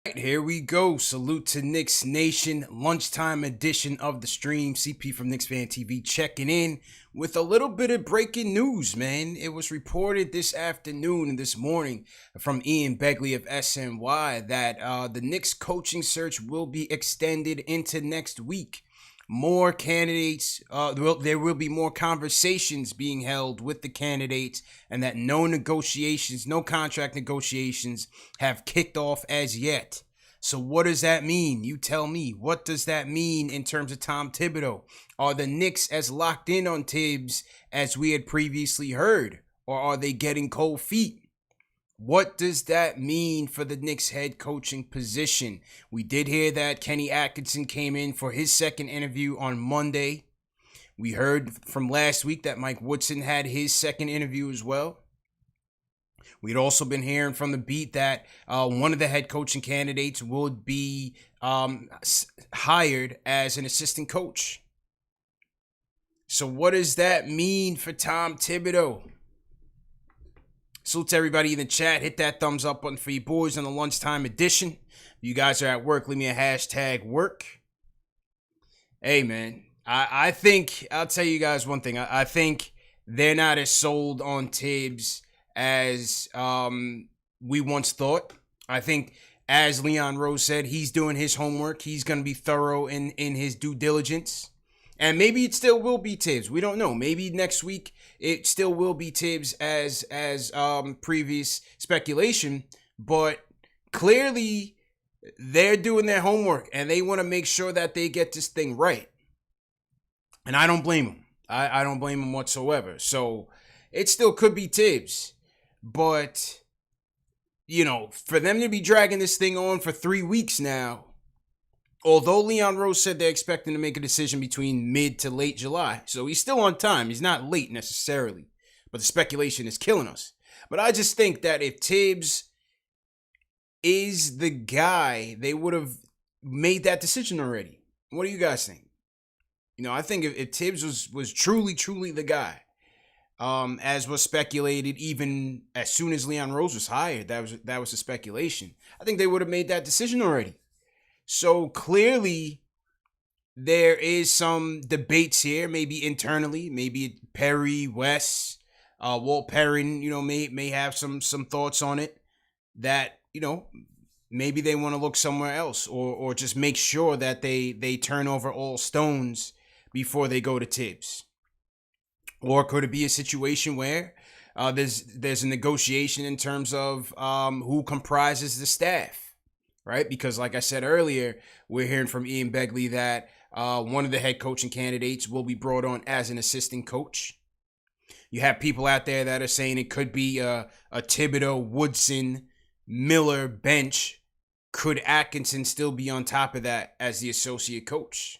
Here we go. Salute to Knicks Nation. Lunchtime edition of the stream. CP from KnicksFanTV checking in with a little bit of breaking news, man. It was reported this afternoon and this morning from Ian Begley of SNY that the Knicks coaching search will be extended into next week. More candidates, there will be more conversations being held with the candidates, and that no negotiations, no contract negotiations have kicked off as yet. So what does that mean? You tell me. What does that mean in terms of Tom Thibodeau? Are the Knicks as locked in on Thibs as we had previously heard, or are they getting cold feet? What does that mean for the Knicks head coaching position? We did hear that Kenny Atkinson came in for his second interview on Monday. We heard from last week that Mike Woodson had his second interview as well. We'd also been hearing from the beat that one of the head coaching candidates would be hired as an assistant coach. So what does that mean for Tom Thibodeau? Salute to everybody in the chat. Hit that thumbs up button for you boys on the lunchtime edition. If you guys are at work, leave me a hashtag work. Hey, man, I think, I'll tell you guys one thing. I think they're not as sold on Thibs as we once thought. I think, as Leon Rose said, he's doing his homework. He's going to be thorough in his due diligence. And maybe it still will be Thibs. We don't know. Maybe next week it still will be Thibs as previous speculation. But clearly they're doing their homework and they want to make sure that they get this thing right. And I don't blame them. I don't blame them whatsoever. So it still could be Thibs. But, you know, for them to be dragging this thing on for 3 weeks now, although Leon Rose said they're expecting to make a decision between mid to late July. So he's still on time. He's not late necessarily. But the speculation is killing us. But I just think that if Thibs is the guy, they would have made that decision already. What do you guys think? You know, I think if Thibs was truly the guy, as was speculated even as soon as Leon Rose was hired, that was a speculation. I think they would have made that decision already. So clearly, there is some debates here, maybe internally, maybe Perry, West, Walt Perrin, you know, may have some thoughts on it that, you know, maybe they want to look somewhere else or just make sure that they turn over all stones before they go to Thibs. Or could it be a situation where there's a negotiation in terms of who comprises the staff? Right? Because like I said earlier, we're hearing from Ian Begley that one of the head coaching candidates will be brought on as an assistant coach. You have people out there that are saying it could be a Thibodeau, Woodson, Miller bench. Could Atkinson still be on top of that as the associate coach?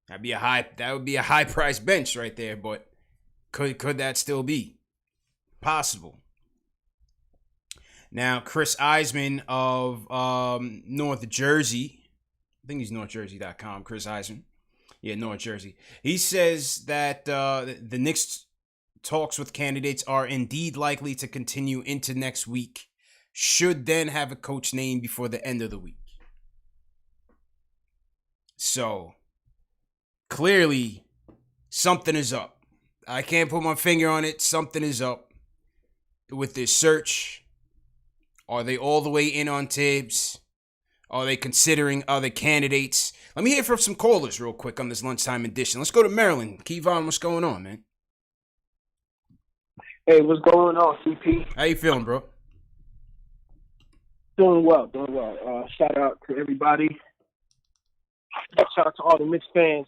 That would be a high price bench right there, but could that still be possible? Now, Chris Eisman of North Jersey, I think he's NorthJersey.com, Chris Eisman. Yeah, North Jersey. He says that the Knicks talks with candidates are indeed likely to continue into next week, should then have a coach named before the end of the week. So, clearly, something is up. I can't put my finger on it. Something is up with this search. Are they all the way in on Thibs? Are they considering other candidates? Let me hear from some callers real quick on this lunchtime edition. Let's go to Maryland. Kevon, what's going on, man? Hey, what's going on, CP? How you feeling, bro? Doing well. Shout out to everybody. Shout out to all the Knicks fans.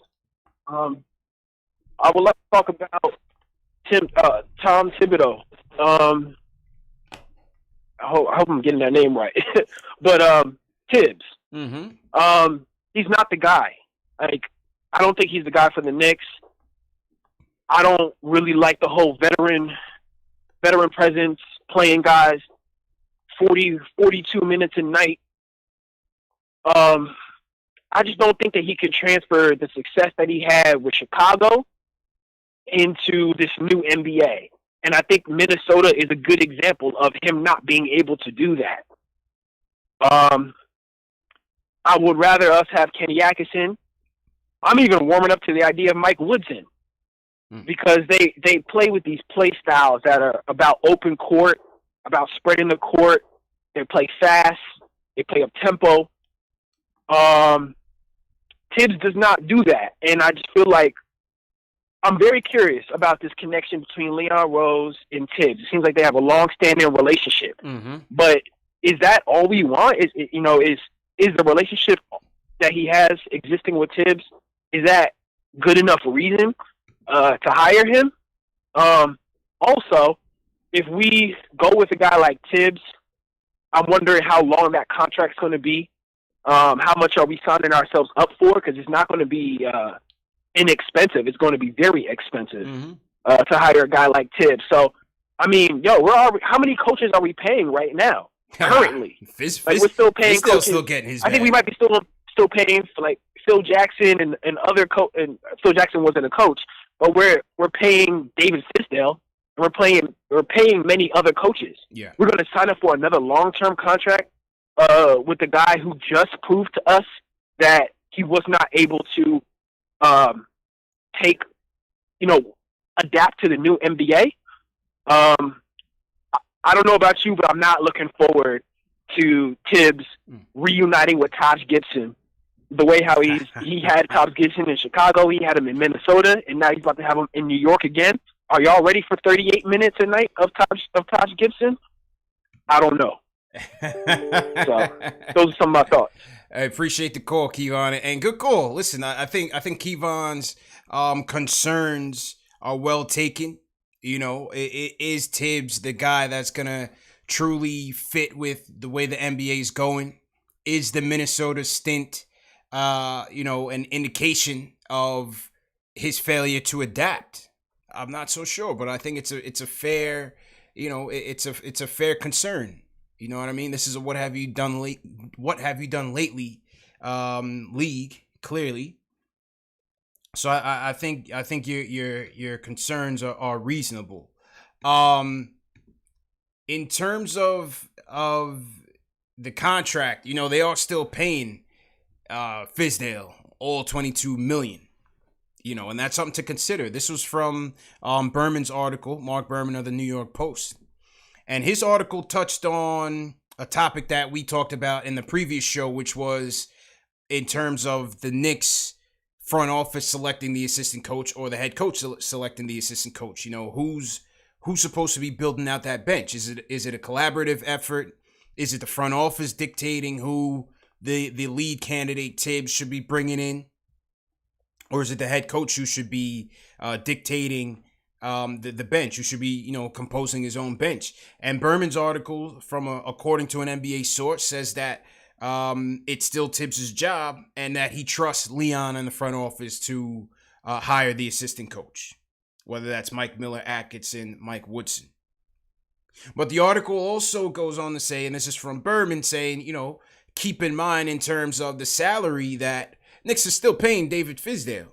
I would like to talk about Tom Thibodeau. I hope I'm getting that name right. But Thibs. Mm-hmm. He's not the guy. Like, I don't think he's the guy for the Knicks. I don't really like the whole veteran presence, playing guys 40, 42 minutes a night. I just don't think that he could transfer the success that he had with Chicago into this new NBA. And I think Minnesota is a good example of him not being able to do that. I would rather us have Kenny Atkinson. I'm even warming up to the idea of Mike Woodson because they play with these play styles that are about open court, about spreading the court. They play fast. They play up tempo. Thibs does not do that, and I just feel like I'm very curious about this connection between Leon Rose and Thibs. It seems like they have a long-standing relationship, but is that all we want? Is the relationship that he has existing with Thibs, is that good enough reason to hire him? Also, if we go with a guy like Thibs, I'm wondering how long that contract's going to be. How much are we signing ourselves up for? Because it's not going to be inexpensive. It's going to be very expensive to hire a guy like Thibs. So, I mean, how many coaches are we paying right now? Currently, we're still paying coaches. Still getting his I think we might be still paying for like Phil Jackson and other and Phil Jackson wasn't a coach, but we're paying David Fisdale, and we're paying many other coaches. Yeah, we're going to sign up for another long-term contract with the guy who just proved to us that he was not able to adapt to the new NBA. I don't know about you, but I'm not looking forward to Thibs reuniting with Taj Gibson the way how he had Taj Gibson in Chicago, he had him in Minnesota, and now he's about to have him in New York again. Are y'all ready for 38 minutes a night of Taj Gibson? I don't know. So those are some of my thoughts. I appreciate the call, Kevon, and good call. Listen, I think Kevon's concerns are well taken. You know, is Thibs the guy that's gonna truly fit with the way the NBA is going? Is the Minnesota stint, an indication of his failure to adapt? I'm not so sure, but I think it's a fair, it's a fair concern. You know what I mean? This is a what have you done lately league, clearly. So I think your concerns are reasonable. In terms of the contract, they are still paying Fisdale all $22 million. And that's something to consider. This was from Berman's article, Mark Berman of the New York Post. And his article touched on a topic that we talked about in the previous show, which was in terms of the Knicks front office selecting the assistant coach or the head coach selecting the assistant coach. Who's supposed to be building out that bench? Is it a collaborative effort? Is it the front office dictating who the lead candidate Thibs should be bringing in? Or is it the head coach who should be dictating the bench, who should be, composing his own bench? And Berman's article, according to an NBA source, says that it's still Thibs' job and that he trusts Leon in the front office to hire the assistant coach, whether that's Mike Miller, Atkinson, Mike Woodson. But the article also goes on to say, and this is from Berman, saying, keep in mind in terms of the salary that Knicks is still paying David Fisdale.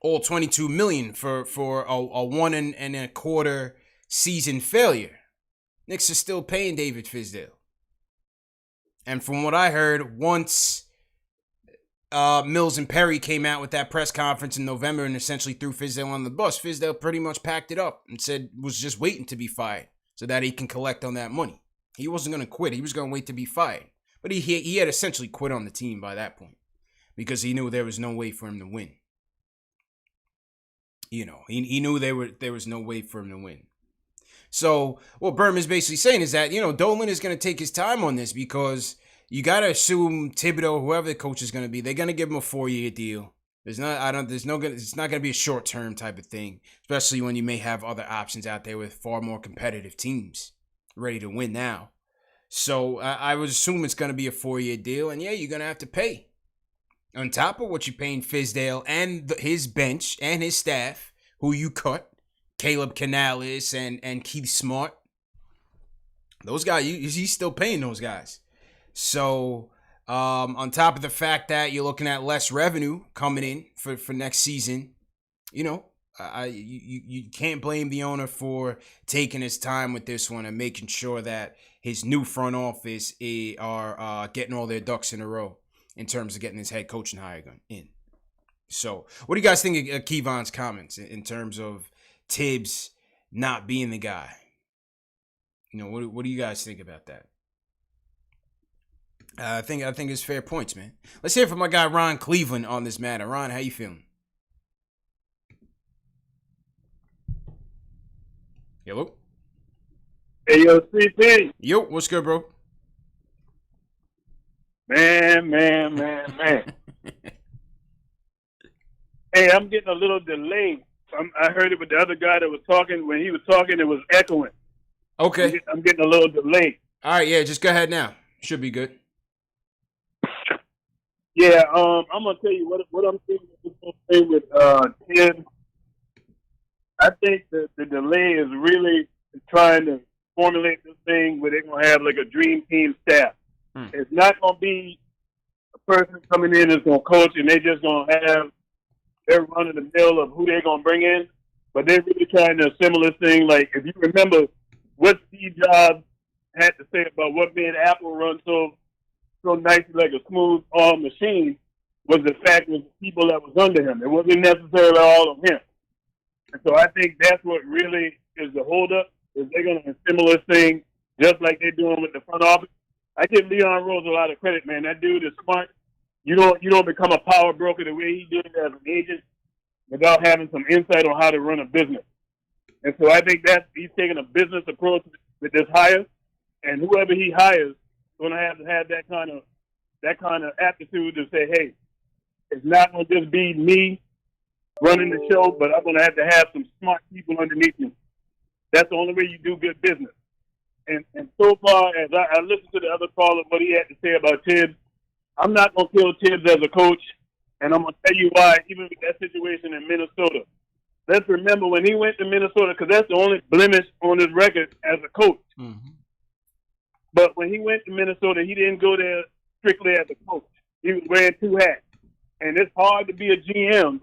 All $22 million for a 1 1/4 season failure. Knicks is still paying David Fisdale. And from what I heard, once Mills and Perry came out with that press conference in November and essentially threw Fisdale on the bus, Fisdale pretty much packed it up and was just waiting to be fired so that he can collect on that money. He wasn't going to quit. He was going to wait to be fired. But he had essentially quit on the team by that point because he knew there was no way for him to win. He knew there was no way for him to win. So what Berman's basically saying is that, Dolan is going to take his time on this because you got to assume Thibodeau, whoever the coach is going to be, they're going to give him a 4-year deal. It's not going to be a short-term type of thing, especially when you may have other options out there with far more competitive teams ready to win now. So I would assume it's going to be a 4-year deal, and yeah, you're going to have to pay. On top of what you're paying Fisdale and his bench and his staff, who you cut, Caleb Canales and Keith Smart. Those guys, he's still paying those guys. So on top of the fact that you're looking at less revenue coming in for next season, you can't blame the owner for taking his time with this one and making sure that his new front office are getting all their ducks in a row in terms of getting his head coaching hire in. So, what do you guys think of Kevon's comments in terms of Thibs not being the guy? What do you guys think about that? I think it's fair points, man. Let's hear from my guy Ron Cleveland on this matter. Ron, how you feeling? Hello? Hey, yo, CP. Yo, what's good, bro? Man. Hey, I'm getting a little delay. I heard it with the other guy that was talking. When he was talking, it was echoing. Okay. I'm getting a little delay. All right, yeah, just go ahead now. Should be good. Yeah, I'm gonna tell you what I'm thinking with Thibs. I think the delay is really trying to formulate this thing where they're gonna have like a dream team staff. It's not gonna be a person coming in that's gonna coach and they just gonna have their run of the mill of who they're gonna bring in, but they're really trying to assemble this thing. Like if you remember what Steve Jobs had to say about what made Apple run so nicely like a smooth machine was the fact was the people that was under him. It wasn't necessarily all of him. And so I think that's what really is the holdup, is they're going to assemble this thing just like they're doing with the front office. I give Leon Rose a lot of credit, man. That dude is smart. You don't become a power broker the way he did as an agent without having some insight on how to run a business. And so I think that he's taking a business approach with this hire, and whoever he hires going to have that kind of aptitude to say, hey, it's not going to just be me running the show, but I'm going to have some smart people underneath me. That's the only way you do good business. And so far, as I listened to the other caller, what he had to say about Thibs, I'm not going to kill Thibs as a coach, and I'm going to tell you why, even with that situation in Minnesota. Let's remember when he went to Minnesota, because that's the only blemish on his record as a coach. Mm-hmm. But when he went to Minnesota, he didn't go there strictly as a coach. He was wearing two hats. And it's hard to be a GM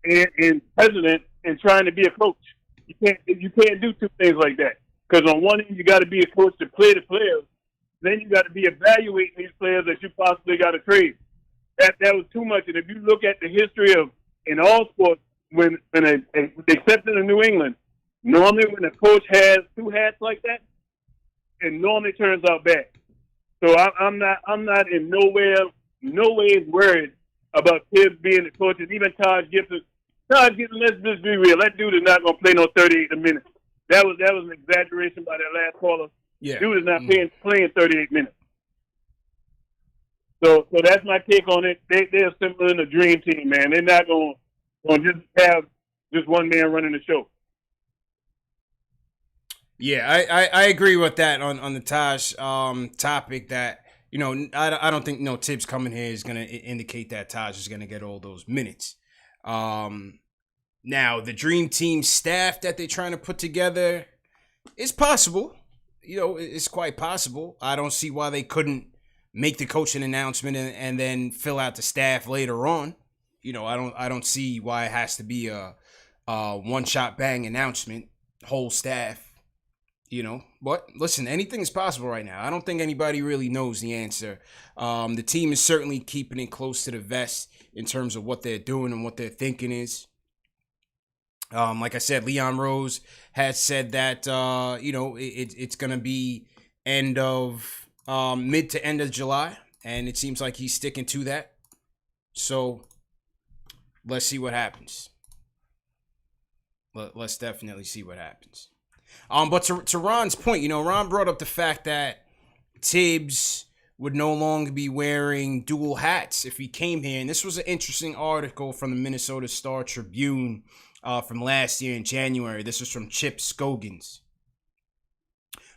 and president and trying to be a coach. You can't do two things like that. Because on one end, you got to be a coach to play the players. Then you got to be evaluating these players that you possibly got to trade. That was too much. And if you look at the history of in all sports, with the exception of New England, normally when a coach has two hats like that, it normally turns out bad. So I'm not in no way worried about Thibs being the coach. And even Taj Gibson, let's just be real. That dude is not going to play no 38 minutes. That was an exaggeration by that last caller. Yeah. Dude is not playing 38 minutes. So that's my take on it. They're assembling a dream team, man. They're not going to just have just one man running the show. Yeah, I agree with that on the Taj topic. That I don't think Thibs coming here is going to indicate that Taj is going to get all those minutes. Now the dream team staff that they're trying to put together is possible. It's quite possible. I don't see why they couldn't make the coaching announcement and then fill out the staff later on. I don't see why it has to be a one-shot bang announcement, whole staff. But listen, anything is possible right now. I don't think anybody really knows the answer. The team is certainly keeping it close to the vest in terms of what they're doing and what their thinking is. Like I said, Leon Rose has said that, it's going to be end of mid to end of July, and it seems like he's sticking to that. So let's see what happens. Let's definitely see what happens. But to Ron's point, Ron brought up the fact that Thibs would no longer be wearing dual hats if he came here. And this was an interesting article from the Minnesota Star Tribune from last year in January. This was from Chip Scogins,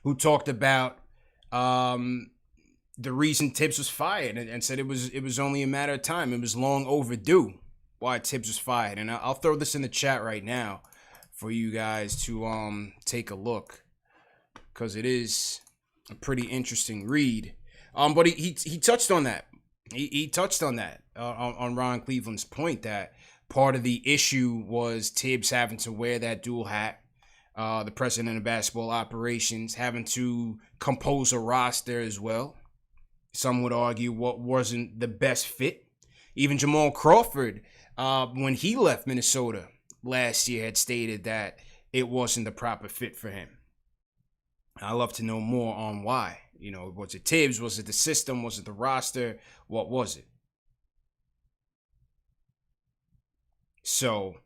who talked about the reason Thibs was fired and said it was only a matter of time. It was long overdue why Thibs was fired. And I'll throw this in the chat right now for you guys to take a look, because it is a pretty interesting read. But he touched on that. He touched on that on Ron Cleveland's point that part of the issue was Thibs having to wear that dual hat the president of basketball operations, having to compose a roster as well. Some would argue what wasn't the best fit. Even Jamal Crawford, when he left Minnesota last year, had stated that it wasn't the proper fit for him. I'd love to know more on why. You know, was it Thibs? Was it the system? Was it the roster? What was it? So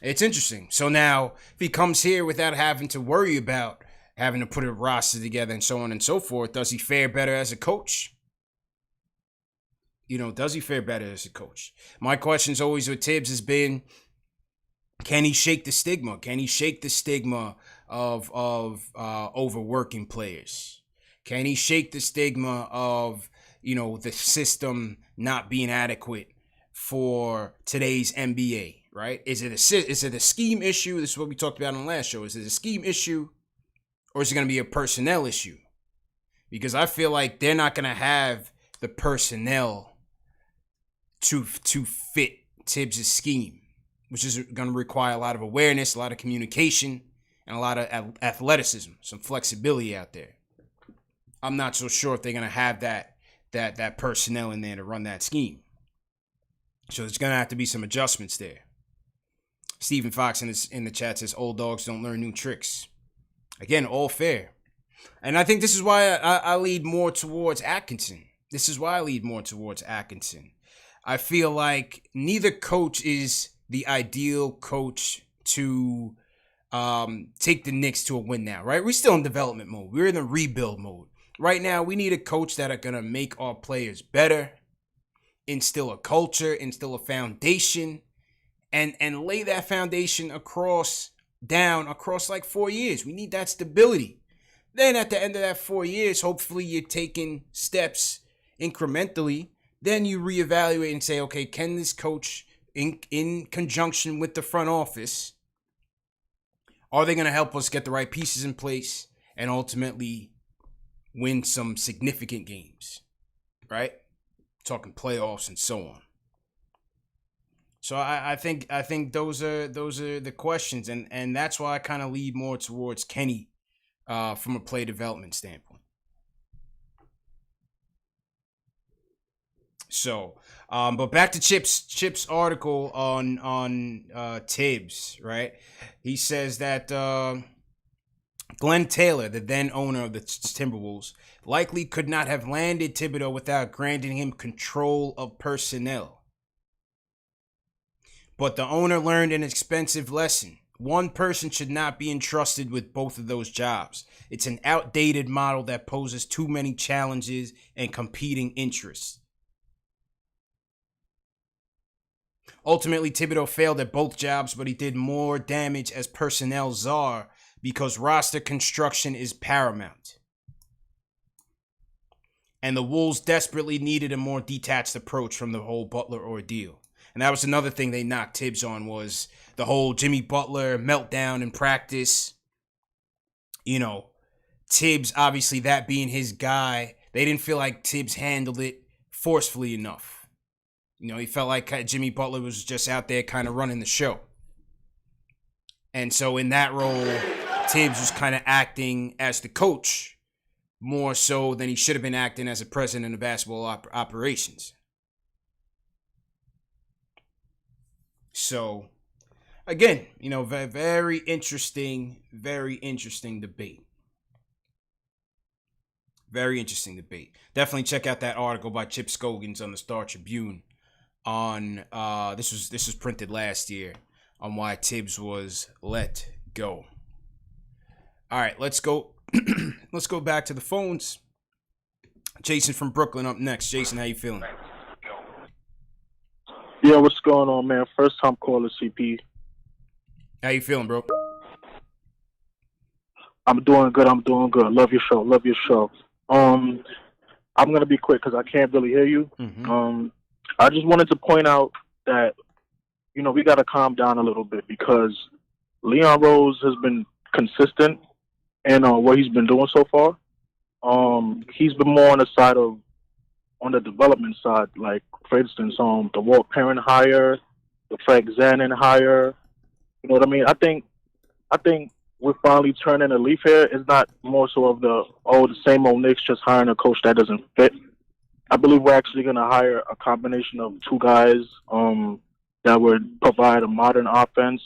it's interesting. So now, if he comes here without having to worry about having to put a roster together and so on and so forth, does he fare better as a coach? You know, does he fare better as a coach? My question's always with Thibs has been, can he shake the stigma? Can he shake the stigma of overworking players? Can he shake the stigma of, you know, the system not being adequate for today's NBA, right? Is it a scheme issue? This is what we talked about on the last show. Is it a scheme issue, or is it going to be a personnel issue? Because I feel like they're not going to have the personnel to fit Thibs' scheme, which is going to require a lot of awareness, a lot of communication, and a lot of athleticism, some flexibility out there. I'm not so sure if they're going to have that personnel in there to run that scheme. So there's going to have to be some adjustments there. Stephen Fox in the chat says, old dogs don't learn new tricks. Again, all fair. And I think this is why I lead more towards Atkinson. I feel like neither coach is the ideal coach to take the Knicks to a win now, right? We're still in development mode. We're in the rebuild mode. Right now, we need a coach that are going to make our players better, instill a culture, instill a foundation, and lay that foundation across like 4 years. We need that stability. Then at the end of that 4 years, hopefully you're taking steps incrementally. Then you reevaluate and say, okay, can this coach, in conjunction with the front office, are they going to help us get the right pieces in place and ultimately win some significant games, right? Talking playoffs and so on. So I think those are the questions, and that's why I kind of lead more towards Kenny from a play development standpoint. So, but back to Chip's article on Thibs, right? He says that Glenn Taylor, the then owner of the Timberwolves, likely could not have landed Thibodeau without granting him control of personnel. But the owner learned an expensive lesson. One person should not be entrusted with both of those jobs. It's an outdated model that poses too many challenges and competing interests. Ultimately, Thibodeau failed at both jobs, but he did more damage as personnel czar because roster construction is paramount. And the Wolves desperately needed a more detached approach from the whole Butler ordeal. And that was another thing they knocked Thibs on, was the whole Jimmy Butler meltdown in practice. You know, Thibs, obviously that being his guy, they didn't feel like Thibs handled it forcefully enough. You know, he felt like Jimmy Butler was just out there kind of running the show. And so in that role, Thibs was kind of acting as the coach more so than he should have been acting as a president of basketball operations. So, again, you know, very interesting debate. Very interesting debate. Definitely check out that article by Chip Scogins on the Star Tribune on this was printed last year on why Thibs was let go. All right, let's go. Let's go back to the phones. Jason from Brooklyn up next. Jason, how you feeling? Yeah, what's going on, man? First time caller, CP. How you feeling, bro? I'm doing good. Love your show. I'm gonna be quick because I can't really hear you. Mm-hmm. I just wanted to point out that, you know, we got to calm down a little bit because Leon Rose has been consistent in what he's been doing so far. He's been more on the development side, like, for instance, the Walt Perrin hire, the Frank Zanin hire. You know what I mean? I think we're finally turning a leaf here. It's not more so of the same old Knicks just hiring a coach that doesn't fit. I believe we're actually going to hire a combination of two guys that would provide a modern offense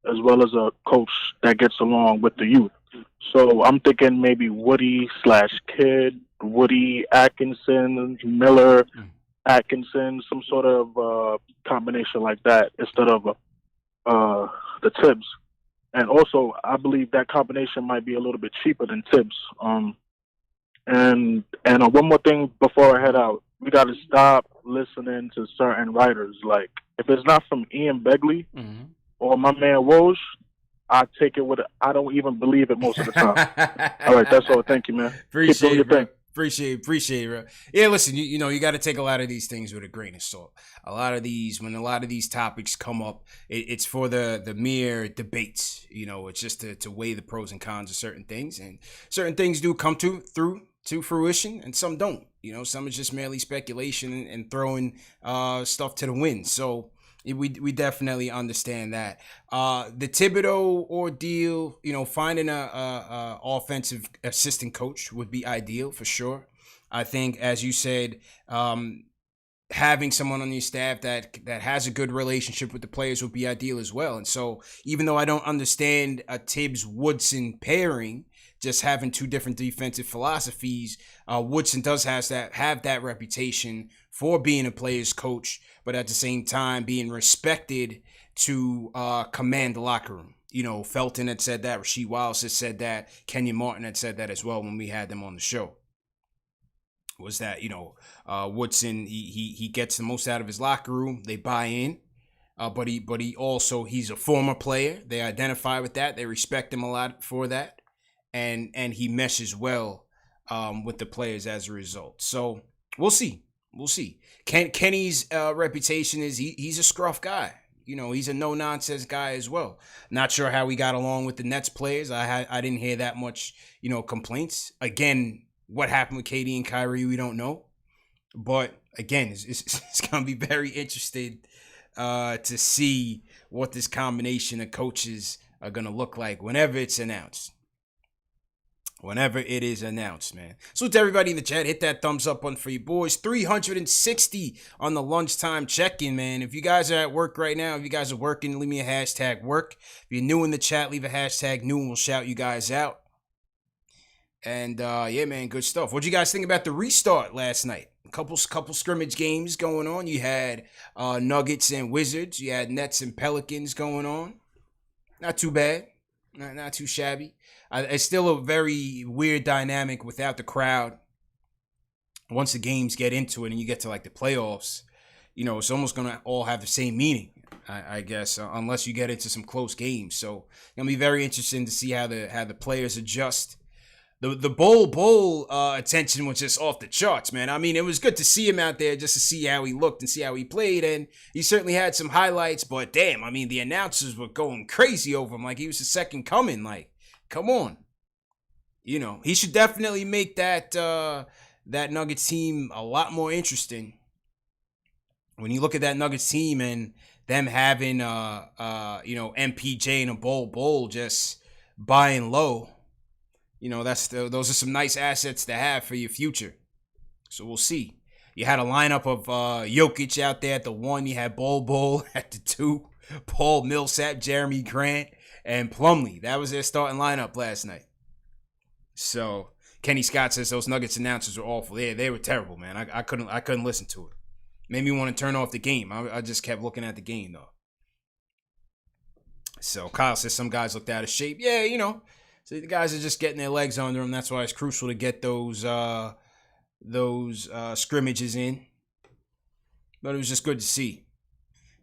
as well as a coach that gets along with the youth. So I'm thinking maybe Woody/Kid, Woody Atkinson, Miller Atkinson, some sort of combination like that instead of the Thibs. And also, I believe that combination might be a little bit cheaper than Thibs. And one more thing before I head out, we got to stop listening to certain writers. Like, if it's not from Ian Begley or my man Woj, I take it I don't even believe it most of the time. All right, that's all. Thank you, man. Appreciate it, bro. Appreciate it, bro. Yeah, listen, you know, you got to take a lot of these things with a grain of salt. When a lot of these topics come up, it's for the mere debates. You know, it's just to weigh the pros and cons of certain things, and certain things do come to fruition, and some don't. You know, some is just merely speculation and throwing stuff to the wind. So we definitely understand that. The Thibodeau ordeal, you know, finding a offensive assistant coach would be ideal for sure. I think, as you said, having someone on your staff that has a good relationship with the players would be ideal as well. And so, even though I don't understand a Thibs-Woodson pairing, just having two different defensive philosophies, Woodson does have that reputation for being a player's coach, but at the same time being respected to command the locker room. You know, Felton had said that, Rasheed Wallace had said that, Kenyon Martin had said that as well when we had them on the show. Was that, you know, Woodson, he gets the most out of his locker room. They buy in, but he also, he's a former player. They identify with that. They respect him a lot for that. And he meshes well with the players as a result. So we'll see. Kenny's reputation is he's a scruff guy. You know, he's a no-nonsense guy as well. Not sure how he got along with the Nets players. I didn't hear that much, you know, complaints. Again, what happened with KD and Kyrie, we don't know. But again, it's going to be very interesting to see what this combination of coaches are going to look like whenever it's announced. Whenever it is announced, man. So to everybody in the chat, hit that thumbs up button for you boys. 360 on the lunchtime check-in, man. If you guys are at work right now, if you guys are working, leave me a hashtag work. If you're new in the chat, leave a hashtag new and we'll shout you guys out. And yeah, man, good stuff. What'd you guys think about the restart last night? A couple scrimmage games going on. You had Nuggets and Wizards. You had Nets and Pelicans going on. Not too bad. Not too shabby. It's still a very weird dynamic without the crowd. Once the games get into it and you get to like the playoffs, you know, it's almost going to all have the same meaning, I guess, unless you get into some close games. So it's going to be very interesting to see how the players adjust. The bowl attention was just off the charts, man. I mean, it was good to see him out there just to see how he looked and see how he played. And he certainly had some highlights, but damn, I mean, the announcers were going crazy over him like he was the second coming. Like, come on. You know, he should definitely make that Nuggets team a lot more interesting. When you look at that Nuggets team and them having, you know, MPJ and a bowl just buying low, you know, those are some nice assets to have for your future. So we'll see. You had a lineup of Jokic out there at the 1. You had Bol at the 2. Paul Millsap, Jeremy Grant, and Plumlee. That was their starting lineup last night. So Kenny Scott says those Nuggets announcers were awful. Yeah, they were terrible, man. I couldn't listen to it. Made me want to turn off the game. I just kept looking at the game though. So Kyle says some guys looked out of shape. Yeah, you know. So the guys are just getting their legs under them. That's why it's crucial to get those scrimmages in. But it was just good to see.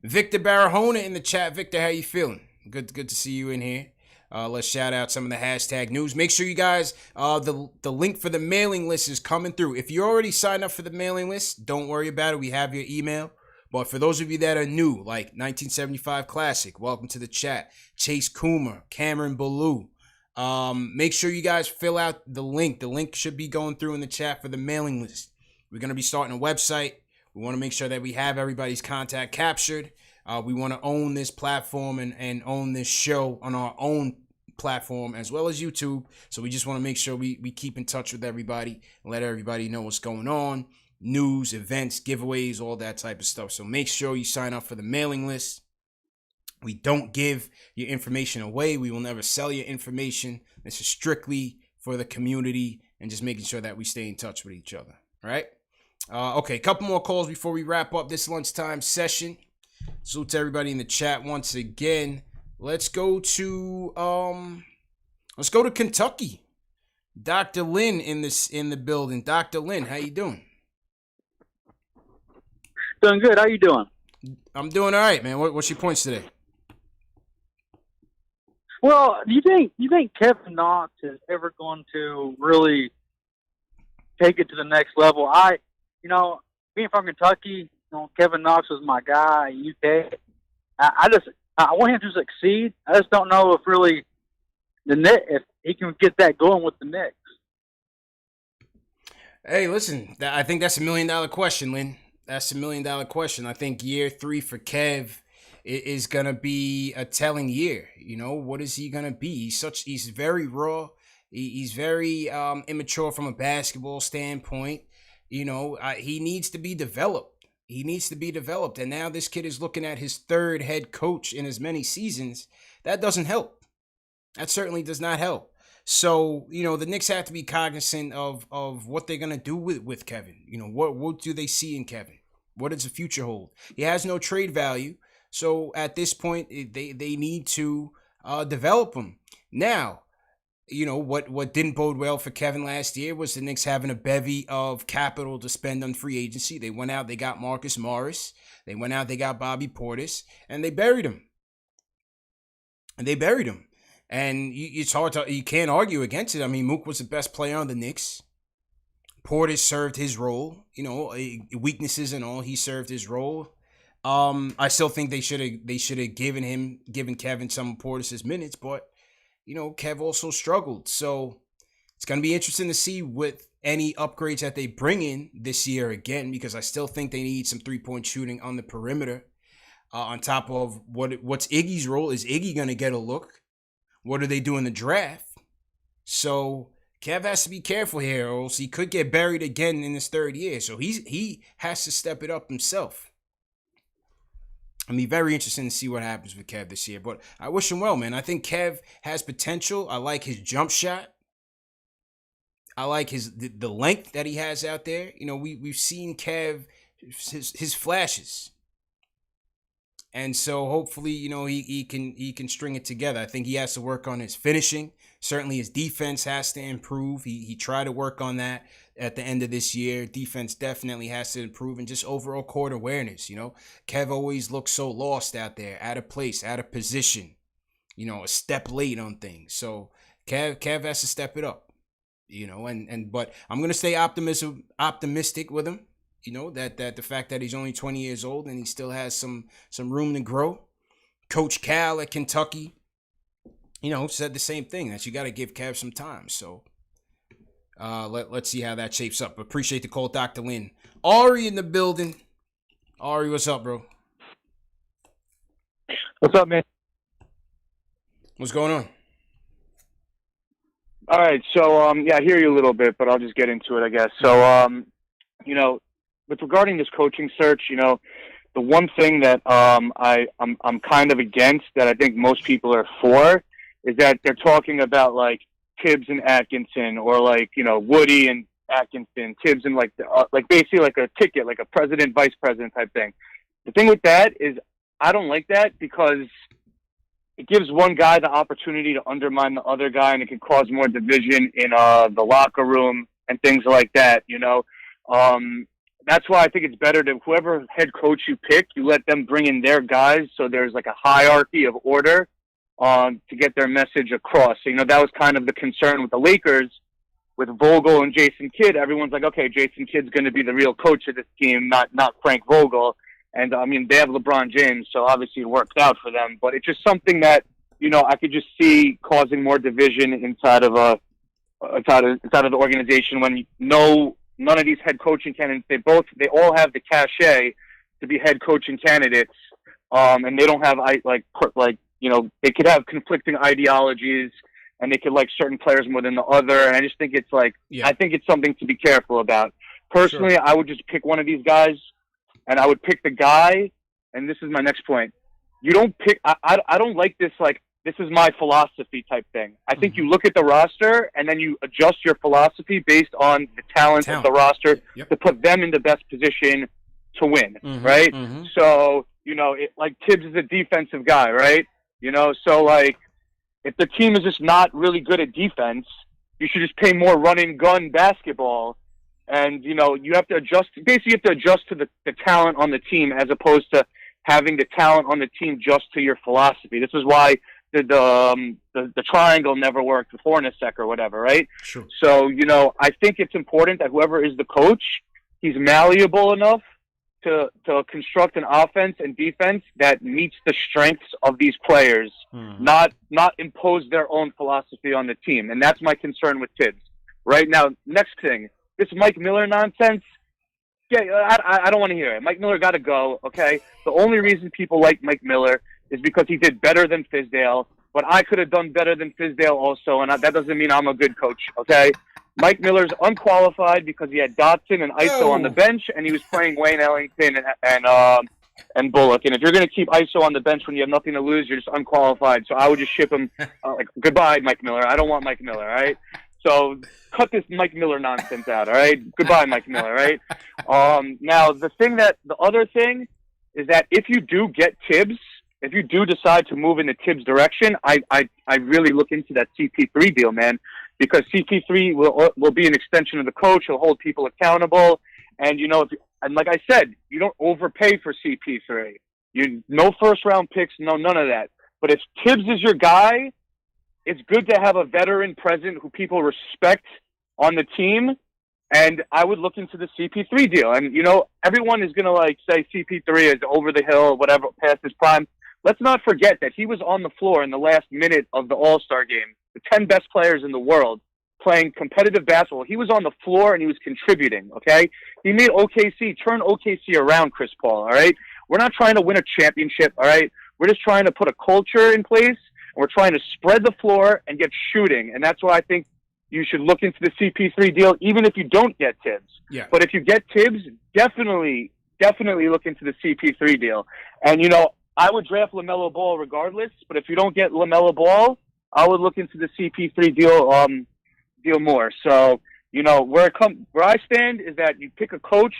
Victor Barahona in the chat. Victor, how you feeling? Good to see you in here. Let's shout out some of the hashtag news. Make sure you guys, the link for the mailing list is coming through. If you already signed up for the mailing list, don't worry about it. We have your email. But for those of you that are new, like 1975 Classic, welcome to the chat. Chase Coomer, Cameron Ballou. Make sure you guys fill out the link. The link should be going through in the chat for the mailing list. We're going to be starting a website. We want to make sure that we have everybody's contact captured. We want to own this platform and own this show on our own platform as well as YouTube. So we just want to make sure we keep in touch with everybody and let everybody know what's going on. News, events, giveaways, all that type of stuff. So make sure you sign up for the mailing list. We don't give your information away. We will never sell your information. This is strictly for the community and just making sure that we stay in touch with each other. All right. Okay, a couple more calls before we wrap up this lunchtime session. Salute to everybody in the chat once again. Let's go to Kentucky. Dr. Lynn in the building. Dr. Lynn, how you doing? Doing good. How you doing? I'm doing all right, man. What's your points today? Well, do you think Kevin Knox is ever going to really take it to the next level? Being from Kentucky, Kevin Knox was my guy, UK. I want him to succeed. I just don't know if really if he can get that going with the Knicks. Hey, listen, I think that's $1 million question, Lynn. That's $1 million question. I think year 3 for Kev is gonna be a telling year. What is he gonna be? He's very raw. He's very immature from a basketball standpoint. He needs to be developed. And now this kid is looking at his 3rd head coach in as many seasons. That doesn't help. That certainly does not help. So, the Knicks have to be cognizant of what they're going to do with Kevin. What do they see in Kevin? What does the future hold? He has no trade value. So at this point, they need to develop him. Now, what didn't bode well for Kevin last year was the Knicks having a bevy of capital to spend on free agency. They went out, they got Marcus Morris. They went out, they got Bobby Portis, and they buried him. And it's hard you can't argue against it. I mean, Mook was the best player on the Knicks. Portis served his role, weaknesses and all. He served his role. I still think they should have given Kevin some of Portis' minutes, but Kev also struggled. So it's going to be interesting to see with any upgrades that they bring in this year again, because I still think they need some 3-point shooting on the perimeter. On top of what's Iggy's role? Is Iggy going to get a look? What do they do in the draft? So Kev has to be careful here, or else he could get buried again in his 3rd year. So he has to step it up himself. I mean, very interesting to see what happens with Kev this year. But I wish him well, man. I think Kev has potential. I like his jump shot. I like the length that he has out there. We've seen Kev, his flashes. And so hopefully, he can string it together. I think he has to work on his finishing. Certainly his defense has to improve. He tried to work on that at the end of this year. Defense definitely has to improve, and just overall court awareness. Kev always looks so lost out there, out of place, out of position, a step late on things. So Kev has to step it up, but I'm going to stay optimistic with him. That the fact that he's only 20 years old and he still has some room to grow. Coach Cal at Kentucky, said the same thing, that you got to give Kev some time. So let's see how that shapes up. Appreciate the call, Dr. Lynn. Ari in the building. Ari, what's up, bro? What's up, man? What's going on? All right, so I hear you a little bit, but I'll just get into it, I guess. So with regarding this coaching search, the one thing that I'm kind of against, that I think most people are for, is that they're talking about like Thibs and Atkinson, or like Woody and Atkinson, Thibs and like basically like a ticket, like a president vice president type thing. The thing with that is I don't like that, because it gives one guy the opportunity to undermine the other guy, and it can cause more division in the locker room and things like that. That's why I think it's better to whoever head coach you pick, you let them bring in their guys, so there's like a hierarchy of order to get their message across. So, that was kind of the concern with the Lakers, with Vogel and Jason Kidd. Everyone's like, okay, Jason Kidd's going to be the real coach of this team, not Frank Vogel. And I mean, they have LeBron James, so obviously it worked out for them. But it's just something that I could just see causing more division inside of the organization, when none of these head coaching candidates, they all have the cachet to be head coaching candidates, and they don't have they could have conflicting ideologies, and they could like certain players more than the other. And I just think it's like, I think it's something to be careful about. Personally, I would just pick one of these guys, and I would pick the guy. And this is my next point. You don't pick. I don't like this. Like, this is my philosophy type thing. I think you look at the roster and then you adjust your philosophy based on the talent of the roster to put them in the best position to win, right? So, you know, like Thibs is a defensive guy, right? You know, so like if the team is just not really good at defense, you should just play more run and gun basketball. And, you know, you have to adjust. Basically, you have to adjust to the talent on the team as opposed to having the talent on the team just to your philosophy. This is why the triangle never worked with Hornacek or whatever, right? Sure. So, you know, I think it's important that whoever is the coach, he's malleable enough to construct an offense and defense that meets the strengths of these players, not impose their own philosophy on the team. And that's my concern with Thibs. Right now, next thing, this Mike Miller nonsense, I don't want to hear it. Mike Miller got to go, okay? The only reason people like Mike Miller is because he did better than Fizdale, but I could have done better than Fizdale also, and that doesn't mean I'm a good coach, okay? Mike Miller's unqualified because he had Dotson and ISO on the bench, and he was playing Wayne Ellington and Bullock. And if you're going to keep ISO on the bench when you have nothing to lose, you're just unqualified. So I would just ship him, like, goodbye, Mike Miller. I don't want Mike Miller, all right? So cut this Mike Miller nonsense out, all right? Goodbye, Mike Miller, right? Now, the other thing is that if you do get Thibs, if you do decide to move in the Thibs direction, I really look into that CP3 deal, man, because CP3 will be an extension of the coach. He'll hold people accountable, and you know, and like I said, you don't overpay for CP3. No first round picks, none of that. But if Thibs is your guy, it's good to have a veteran present who people respect on the team. And I would look into the CP3 deal. And, you know, everyone is going to, like, say CP3 is over the hill, whatever, past his prime. Let's not forget that he was on the floor in the last minute of the All-Star game. The 10 best players in the world playing competitive basketball. He was on the floor and he was contributing, okay? He made turn OKC around, Chris Paul, all right? We're not trying to win a championship, all right? We're just trying to put a culture in place. And we're trying to spread the floor and get shooting. And that's why I think you should look into the CP3 deal, even if you don't get Thibs. Yeah. But if you get Thibs, definitely look into the CP3 deal. And, you know, I would draft LaMelo Ball regardless, but if you don't get LaMelo Ball, I would look into the CP3 deal more. So, you know, where I stand is that you pick a coach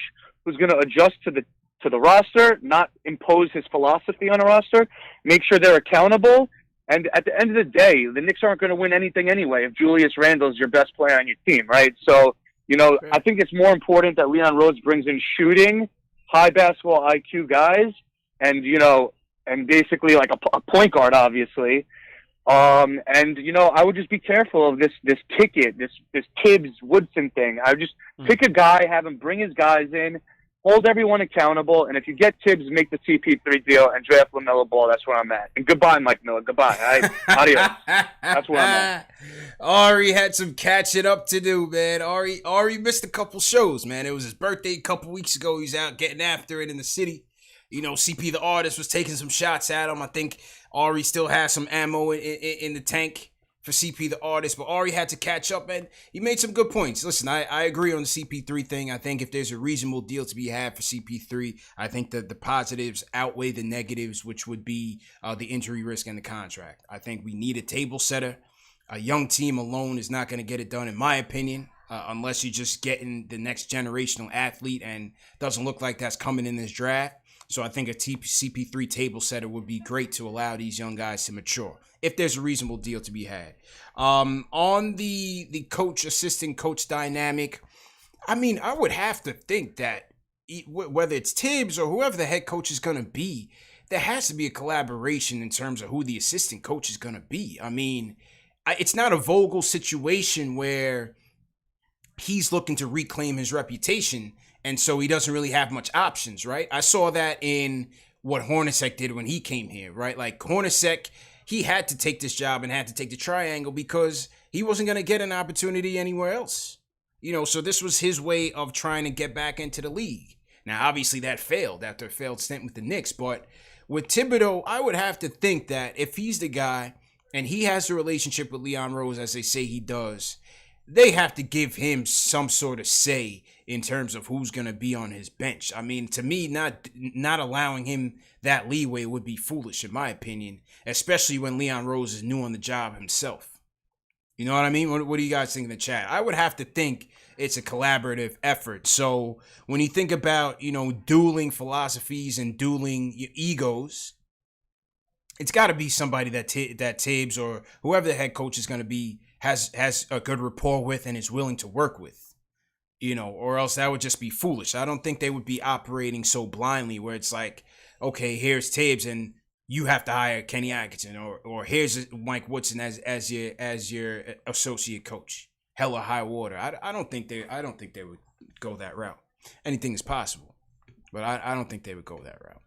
who's going to adjust to the roster, not impose his philosophy on a roster, make sure they're accountable. And at the end of the day, the Knicks aren't going to win anything anyway if Julius Randle is your best player on your team, right? So, you know, I think it's more important that Leon Rose brings in shooting, high basketball IQ guys, and, you know, and basically like a point guard, obviously. And, you know, I would just be careful of this ticket, this Thibs Woodson thing. I would just pick a guy, have him bring his guys in, hold everyone accountable, and if you get Thibs, make the CP3 deal and draft LaMelo Ball. That's where I'm at. And goodbye, Mike Miller. Goodbye. All right? Adios. That's where I'm at. Ari had some catching up to do, man. Ari missed a couple shows, man. It was his birthday a couple weeks ago. He's out getting after it in the city. You know, CP the artist was taking some shots at him. I think Ari still has some ammo in the tank for CP the artist, but Ari had to catch up, and he made some good points. Listen, I agree on the CP3 thing. I think if there's a reasonable deal to be had for CP3, I think that the positives outweigh the negatives, which would be the injury risk and the contract. I think we need a table setter. A young team alone is not going to get it done, in my opinion, unless you're just getting the next generational athlete, and doesn't look like that's coming in this draft. So I think a CP3 table setter would be great to allow these young guys to mature, if there's a reasonable deal to be had. On the coach-assistant coach dynamic, I mean, I would have to think that whether it's Thibs or whoever the head coach is going to be, there has to be a collaboration in terms of who the assistant coach is going to be. I mean, it's not a Vogel situation where he's looking to reclaim his reputation, and so he doesn't really have much options, right? I saw that in what Hornacek did when he came here, right? Like Hornacek, he had to take this job and had to take the triangle because he wasn't going to get an opportunity anywhere else. You know, so this was his way of trying to get back into the league. Now, obviously that failed after a failed stint with the Knicks, but with Thibodeau, I would have to think that if he's the guy, and he has a relationship with Leon Rose as they say he does, they have to give him some sort of say in terms of who's going to be on his bench. I mean, to me, not allowing him that leeway would be foolish, in my opinion, especially when Leon Rose is new on the job himself. You know what I mean? What do you guys think in the chat? I would have to think it's a collaborative effort. So when you think about, dueling philosophies and dueling egos, it's got to be somebody that Thibs or whoever the head coach is going to be has a good rapport with and is willing to work with, or else that would just be foolish. I don't think they would be operating so blindly where it's like, okay, here's Thibs and you have to hire Kenny Atkinson, or here's Mike Woodson as your associate coach. Hell or high water. I don't think they would go that route. Anything is possible, but I don't think they would go that route.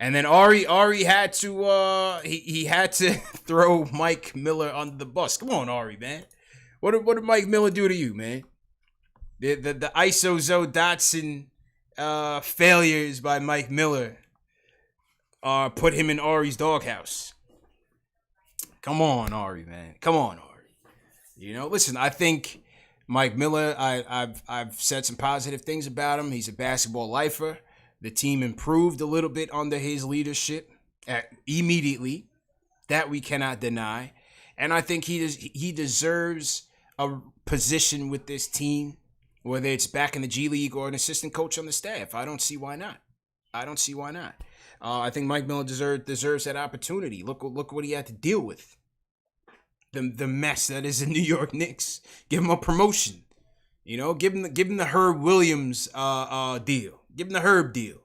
And then Ari had to he had to throw Mike Miller under the bus. Come on, Ari, man. What did Mike Miller do to you, man? The ISO Zoe Dotson failures by Mike Miller put him in Ari's doghouse. Come on, Ari, man. Come on, Ari. Listen, I think Mike Miller, I've said some positive things about him. He's a basketball lifer. The team improved a little bit under his leadership immediately. That we cannot deny. And I think he deserves a position with this team, whether it's back in the G League or an assistant coach on the staff. I don't see why not. I think Mike Miller deserves that opportunity. Look what he had to deal with. The mess that is the New York Knicks. Give him a promotion. Give him the Herb Williams deal. Give him the Herb deal.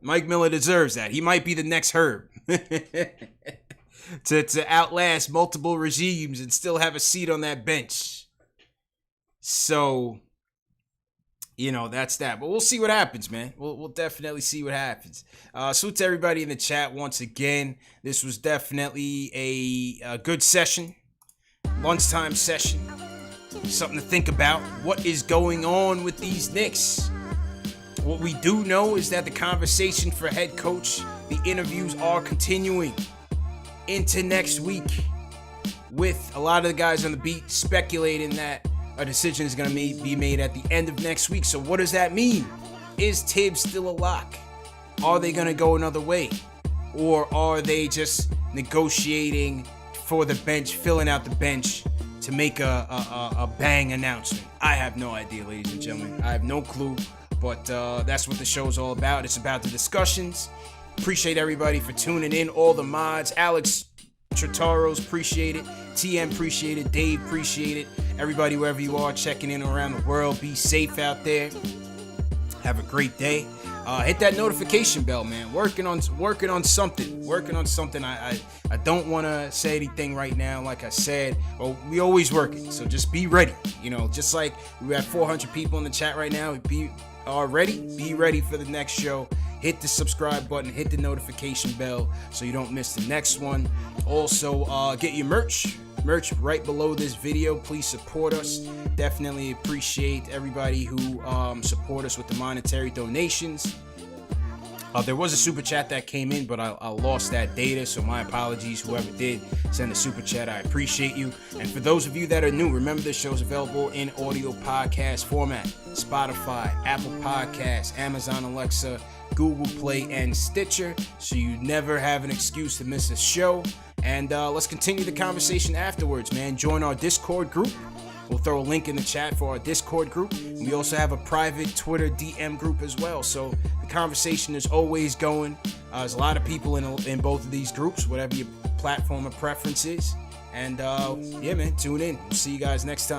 Mike Miller deserves that. He might be the next Herb. to outlast multiple regimes and still have a seat on that bench. So, that's that. But we'll see what happens, man. We'll definitely see what happens. Salute to everybody in the chat once again. This was definitely a good session. Lunchtime session. Something to think about. What is going on with these Knicks? What we do know is that the conversation for head coach, the interviews are continuing into next week, with a lot of the guys on the beat speculating that a decision is going to be made at the end of next week. So what does that mean? Is Thibs still a lock? Are they going to go another way? Or are they just negotiating for the bench, filling out the bench to make a bang announcement? I have no idea, ladies and gentlemen. I have no clue. But that's what the show's all about. It's about the discussions. Appreciate everybody for tuning in. All the mods. Alex Trataros, appreciate it. TM, appreciate it. Dave, appreciate it. Everybody, wherever you are, checking in around the world. Be safe out there. Have a great day. Hit that notification bell, man. Working on something. I don't want to say anything right now. Like I said, we always working. So just be ready. Just like we have 400 people in the chat right now. Be ready for the next show. Hit the subscribe button, hit the notification bell so you don't miss the next one. Also, get your merch right below this video. Please support us. Definitely appreciate everybody who support us with the monetary donations. There was a super chat that came in, but I lost that data, so my apologies. Whoever did send a super chat, I appreciate you. And for those of you that are new, remember this show is available in audio podcast format: Spotify, Apple Podcasts, Amazon Alexa, Google Play, and Stitcher, so you never have an excuse to miss a show. And let's continue the conversation afterwards, man. Join our Discord group. We'll throw a link in the chat for our Discord group. We also have a private Twitter DM group as well. So the conversation is always going. There's a lot of people in both of these groups, whatever your platform of preference is. And yeah, man, tune in. We'll see you guys next time.